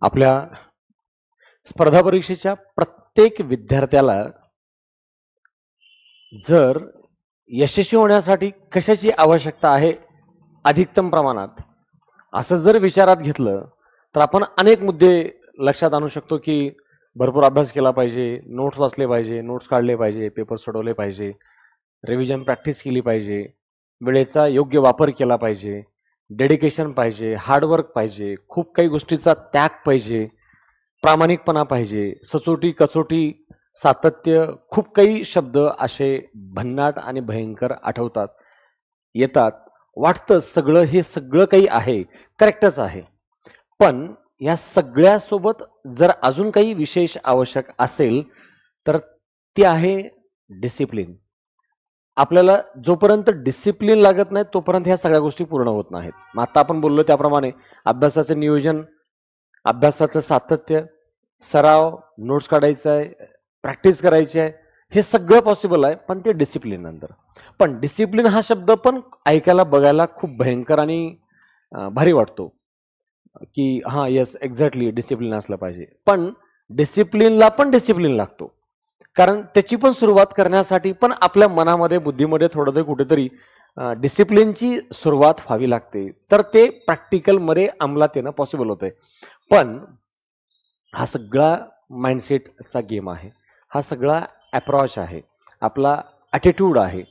आपल्या स्पर्धा परीक्षेच्या प्रत्येक विद्यार्थ्याला जर यशस्वी होण्यासाठी कशाची आवश्यकता आहे अधिकतम प्रमाणात, असं जर विचारात घेतलं तर आपण अनेक मुद्दे लक्षात आणू शकतो की भरपूर अभ्यास केला पाहिजे, नोट्स वाचले पाहिजे, नोट्स काढले पाहिजे, पेपर सोडवले पाहिजे, रिव्हिजन प्रॅक्टिस केली पाहिजे, वेळेचा योग्य वापर केला पाहिजे, डेडिकेशन पाहिजे, हार्डवर्क पाहिजे, खूप काही गोष्टीचा त्याग पाहिजे, प्रामाणिकपणा पाहिजे, सचोटी कसोटी सातत्य, खूप काही शब्द असे भन्नाट आणि भयंकर आठवतात येतात. वाटतं सगळं हे सगळं काही आहे, करेक्टच आहे. पण या सगळ्यासोबत जर अजून काही विशेष आवश्यक असेल तर ती आहे डिसिप्लिन. आपल्याला जोपर्यंत डिसिप्लिन लागत नाही तोपर्यंत ह्या सगळ्या गोष्टी पूर्ण होत नाहीत. मग आता आपण बोललो त्याप्रमाणे अभ्यासाचं नियोजन, अभ्यासाचं सातत्य, सराव, नोट्स काढायचा आहे, प्रॅक्टिस करायची आहे, हे सगळं पॉसिबल आहे, पण ते डिसिप्लिन नंतर. पण डिसिप्लिन हा शब्द पण ऐकायला बघायला खूप भयंकर आणि भारी वाटतो की हां येस एक्झॅक्टली डिसिप्लिन असलं पाहिजे. पण डिसिप्लिनला पण डिसिप्लिन लागतो, कारण त्याची पण सुरुवात करण्यासाठी पण आपल्या मनामध्ये बुद्धीमध्ये थोडं कुठेतरी डिसिप्लिनची सुरुवात व्हावी लागते, तर ते प्रॅक्टिकलमध्ये अंमलात येणं पॉसिबल होतंय. पण हा सगळा माइंडसेटचा गेम आहे, हा सगळा अप्रोच आहे, आपला ॲटिट्यूड आहे,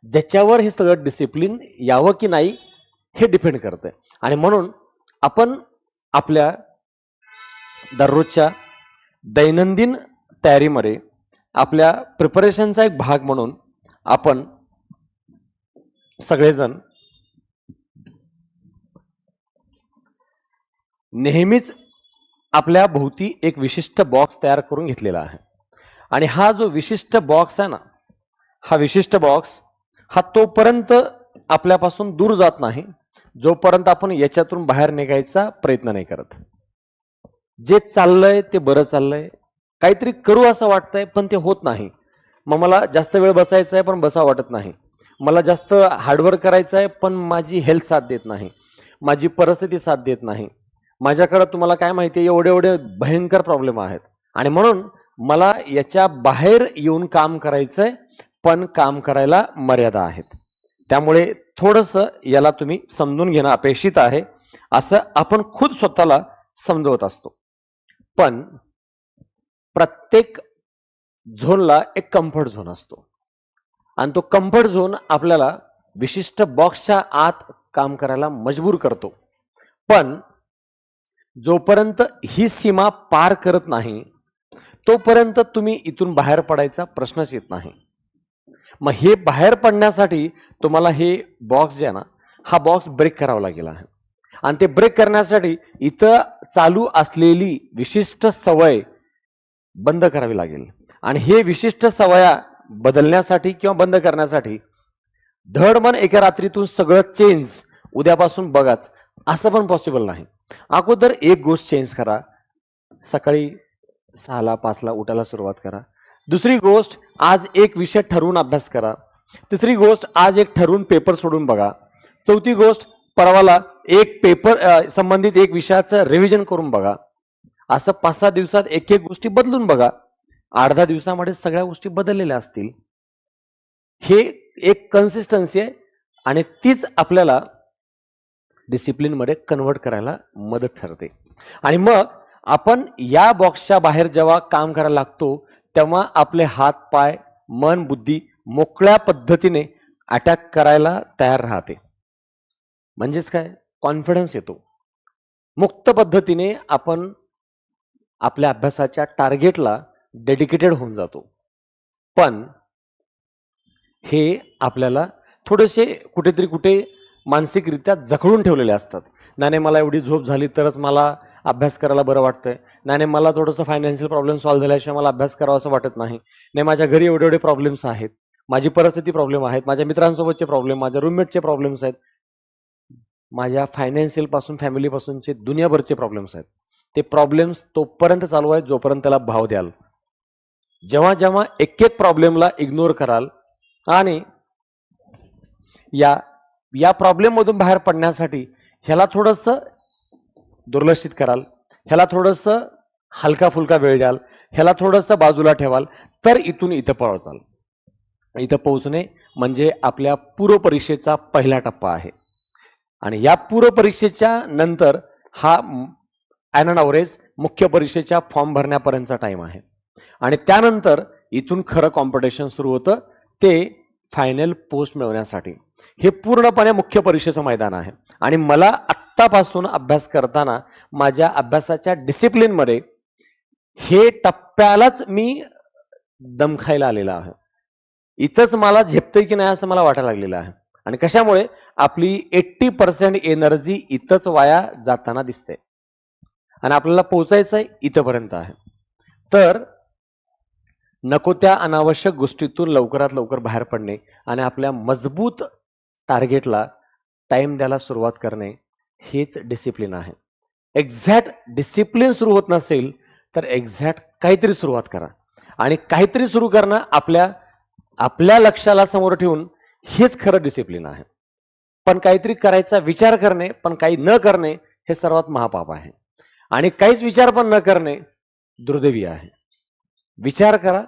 ज्याच्यावर हे सगळं डिसिप्लिन यावं की नाही हे डिपेंड करतंय. आणि म्हणून आपण आपल्या दररोजच्या दैनंदिन तयारीमध्ये आपल्या प्रिपरेशनचा एक भाग म्हणून आपण सगळेजण नेहमीच आपल्या भोवती एक विशिष्ट बॉक्स तयार करून घेतलेला आहे. आणि हा जो विशिष्ट बॉक्स आहे ना, हा विशिष्ट बॉक्स हा तोपर्यंत आपल्यापासून दूर जात नाही जोपर्यंत आपण याच्यातून बाहेर निघायचा प्रयत्न नाही करत. जे चाललंय ते बरं चाललंय, काहीतरी करू असं वाटतंय पण ते होत नाही. मग मला जास्त वेळ बसायचं आहे पण बसावं वाटत नाही, मला जास्त हार्डवर्क करायचं आहे पण माझी हेल्थ साथ देत नाही, माझी परिस्थिती साथ देत नाही, माझ्याकडे तुम्हाला काय माहिती आहे एवढे एवढे भयंकर प्रॉब्लेम आहेत. आणि म्हणून मला याच्या बाहेर येऊन काम करायचंय, पण काम करायला मर्यादा आहेत. त्यामुळे थोडंसं याला तुम्ही समजून घेणं अपेक्षित आहे, असं आपण खुद स्वतःला समजवत असतो. पण प्रत्येक झोनला एक कम्फर्ट झोन असतो आणि तो कम्फर्ट झोन आपल्याला विशिष्ट बॉक्सच्या आत काम करायला मजबूर करतो. पण जोपर्यंत ही सीमा पार करत नाही तोपर्यंत तुम्ही इथून बाहेर पडायचा प्रश्नच येत नाही. मग हे बाहेर पडण्यासाठी तुम्हाला हे बॉक्स जे आहे ना, हा बॉक्स ब्रेक करावा लागेल आहे. आणि ते ब्रेक करण्यासाठी इथं चालू असलेली विशिष्ट सवय बंद करावी लागेल. आणि हे विशिष्ट सवया बदलण्यासाठी किंवा बंद करण्यासाठी धड मन एका रात्रीतून सगळं चेंज उद्यापासून बघाच असं पण पॉसिबल नाही. अगोदर एक गोष्ट चेंज करा, सकाळी 6ला 5ला उठायला सुरुवात करा. दुसरी गोष्ट आज एक विषय ठरवून अभ्यास करा. तिसरी गोष्ट आज एक ठरवून पेपर सोडून बघा. चौथी गोष्ट परवाला एक पेपर संबंधित एक विषयाचं रिव्हिजन करून बघा. असं 5-6 दिवसात एक एक गोष्टी बदलून बघा. 8-10 दिवसामध्ये सगळ्या गोष्टी बदललेल्या असतील. हे एक कन्सिस्टन्सी आहे आणि तीच आपल्याला डिसिप्लिनमध्ये कन्व्हर्ट करायला मदत ठरते. आणि मग आपण या बॉक्सच्या बाहेर जेव्हा काम करायला लागतो तेव्हा आपले हात पाय मन बुद्धी मोकळ्या पद्धतीने अटॅक करायला तयार राहते. म्हणजेच काय, कॉन्फिडन्स येतो. मुक्त पद्धतीने आपण आपल्या अभ्यासाच्या टार्गेटला डेडिकेटेड होऊन जातो. पण हे आपल्याला थोडेसे कुठेतरी कुठे मानसिकरित्या जखडून ठेवलेले असतात. नाही मला एवढी झोप झाली तरच मला अभ्यास करायला बरं वाटतंय, नाही मला थोडंसं फायनान्शियल प्रॉब्लेम सॉल्व्ह झाल्याशिवाय मला अभ्यास करावा असं वाटत नाही, नाही माझ्या घरी एवढे एवढे प्रॉब्लेम्स आहेत, माझी परिस्थिती प्रॉब्लेम आहेत, माझ्या मित्रांसोबतचे प्रॉब्लेम, माझ्या रूममेटचे प्रॉब्लेम्स आहेत, माझ्या फायनान्शियल पासून फॅमिली पासूनचे दुनियाभरचे प्रॉब्लेम्स आहेत. ते प्रॉब्लेम्स तोपर्यंत चालू आहेत जोपर्यंत त्याला भाव द्याल. जेव्हा जेव्हा एक एक प्रॉब्लेमला इग्नोर कराल आणि या प्रॉब्लेम मधून बाहेर पडण्यासाठी ह्याला थोडंसं दुर्लक्षित कराल, ह्याला थोडंसं हलका फुलका वेळ द्याल, ह्याला थोडंसं बाजूला ठेवाल, तर इथून इथं पळवताल. इथं पोहोचणे म्हणजे आपल्या पूर्व परीक्षेचा पहिला टप्पा आहे. आणि या पूर्व परीक्षेच्या नंतर हा ॲन अवरेज मुख्य परीक्षेच्या फॉर्म भरण्यापर्यंतचा टाइम आहे. आणि त्यानंतर इथून खरं कॉम्पिटिशन सुरू होतं, ते फायनल पोस्ट मिळवण्यासाठी. हे पूर्णपणे मुख्य परीक्षेचं मैदान आहे. आणि मला आत्तापासून अभ्यास करताना माझ्या अभ्यासाच्या डिसिप्लिनमध्ये हे टप्प्यालाच मी दम खायला आलेला आहे. इथंच मला झेपतंय की नाही असं मला वाटायला लागलेलं आहे. आणि कशामुळे आपली 80% एनर्जी इथंच वाया जाताना दिसते आणि आपल्याला पोहोचायचं आहे इथंपर्यंत आहे. तर नको त्या अनावश्यक गोष्टीतून लवकरात लवकर बाहेर पडणे आणि आपल्या मजबूत टार्गेटला टाइम द्यायला सुरुवात करणे हेच डिसिप्लिन आहे. एक्झॅक्ट डिसिप्लिन सुरू होत नसेल तर एक्झॅक्ट काहीतरी सुरुवात करा. आणि काहीतरी सुरू करणं आपल्या लक्ष्याला समोर ठेवून हेच खरं डिसिप्लिन आहे. पण काहीतरी करायचा विचार करणे पण काही न करणे हे सर्वात महापाप आहे. आणि काहीच विचार पण न करणे दुर्दैवी आहे. विचार करा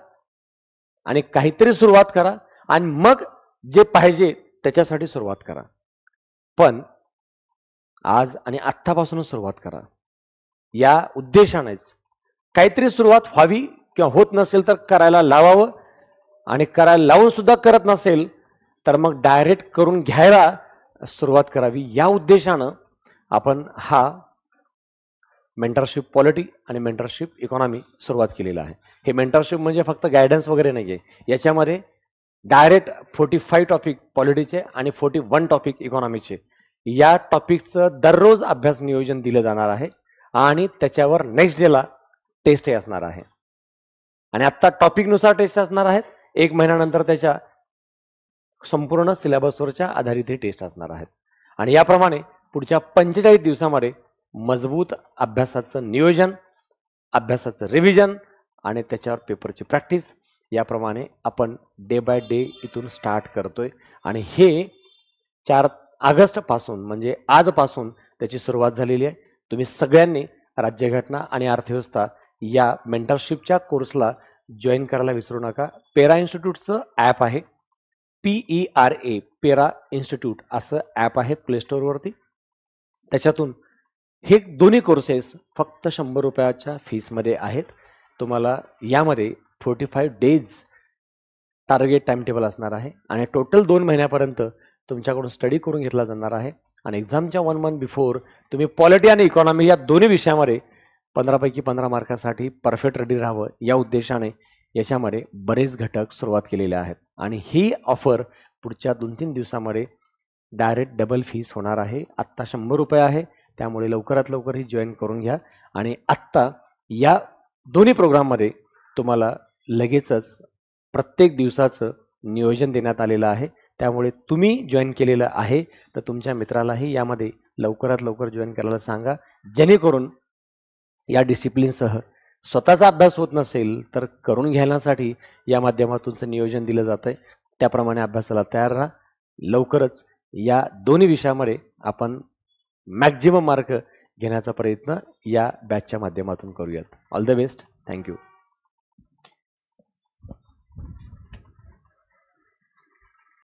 आणि काहीतरी सुरुवात करा आणि मग जे पाहिजे त्याच्यासाठी सुरुवात करा. पण आज आणि आत्तापासूनच सुरुवात करा. या उद्देशानेच काहीतरी सुरुवात व्हावी किंवा होत नसेल तर करायला लावावं. आणि करायला लावून सुद्धा करत नसेल तर मग डायरेक्ट करून घ्यायला सुरुवात करावी. या उद्देशानं आपण हा मेंटरशिप पॉलिटी आणि मेंटरशिप इकॉनॉमी सुरुवात केलेला आहे. हे मेंटरशिप म्हणजे फक्त गायडन्स वगैरे नाही आहे. याच्यामध्ये डायरेक्ट 45 टॉपिक पॉलिटीचे आणि 41 टॉपिक इकॉनॉमीचे या टॉपिकचं दररोज अभ्यास नियोजन दिलं जाणार आहे. आणि त्याच्यावर नेक्स्ट डेला टेस्टही असणार आहे. आणि आत्ता टॉपिकनुसार टेस्ट असणार आहेत. 1 महिन्यानंतर त्याच्या संपूर्ण सिलेबसवरच्या आधारित हे टेस्ट असणार आहेत. आणि याप्रमाणे पुढच्या 45 दिवसामध्ये मजबूत अभ्यासाचं नियोजन, अभ्यासाचं रिव्हिजन आणि त्याच्यावर पेपरची प्रॅक्टिस याप्रमाणे आपण डे बाय डे इथून स्टार्ट करतोय. आणि हे 4 ऑगस्टपासून म्हणजे आजपासून त्याची सुरुवात झालेली आहे. तुम्ही सगळ्यांनी राज्यघटना आणि अर्थव्यवस्था या मेंटरशिपच्या कोर्सला जॉईन करायला विसरू नका. पेरा इन्स्टिट्यूटचं ॲप आहे, PERA पेरा इन्स्टिट्यूट असं ॲप आहे प्ले स्टोअरवरती. त्याच्यातून हे दोन्ही कोर्सेस फक्त 100 रुपयाच्या फीसमध्ये आहेत. तुम्हाला यामध्ये 45 डेज टार्गेट टाइम टेबल असणार आहे आणि टोटल 2 महिन्यापर्यंत तुमच्याकडून स्टडी करून घेतला जाणार आहे. आणि एक्झामच्या 1 मंथ बिफोर तुम्ही पॉलिटी आणि इकॉनॉमी या दोन्ही विषयामध्ये 15 पैकी 15 मार्कासाठी परफेक्ट रेडी राहावं या उद्देशाने याच्यामध्ये बरेच घटक सुरुवात केलेले आहेत. आणि ही ऑफर पुढच्या 2-3 दिवसामध्ये डायरेक्ट डबल फीस होणार आहे. आत्ता 100 रुपये आहे, त्यामुळे लवकरात लवकर ही जॉईन करून घ्या. आणि आत्ता या दोन्ही प्रोग्राममध्ये तुम्हाला लगेचच प्रत्येक दिवसाचं नियोजन देण्यात आलेलं आहे. त्यामुळे तुम्ही जॉईन केलेलं आहे तर तुमच्या मित्रालाही यामध्ये लवकरात लवकर जॉईन करायला सांगा, जेणेकरून या डिसिप्लिनसह स्वतःचा अभ्यास होत नसेल तर करून घेण्यासाठी या माध्यमातूनचं नियोजन दिलं जातं आहे. त्याप्रमाणे अभ्यासाला तयार राहा. लवकरच या दोन्ही विषयामध्ये आपण मॅक्झिमम मार्क घेण्याचा प्रयत्न या बॅचच्या माध्यमातून करूयात. All the best. थँक्यू.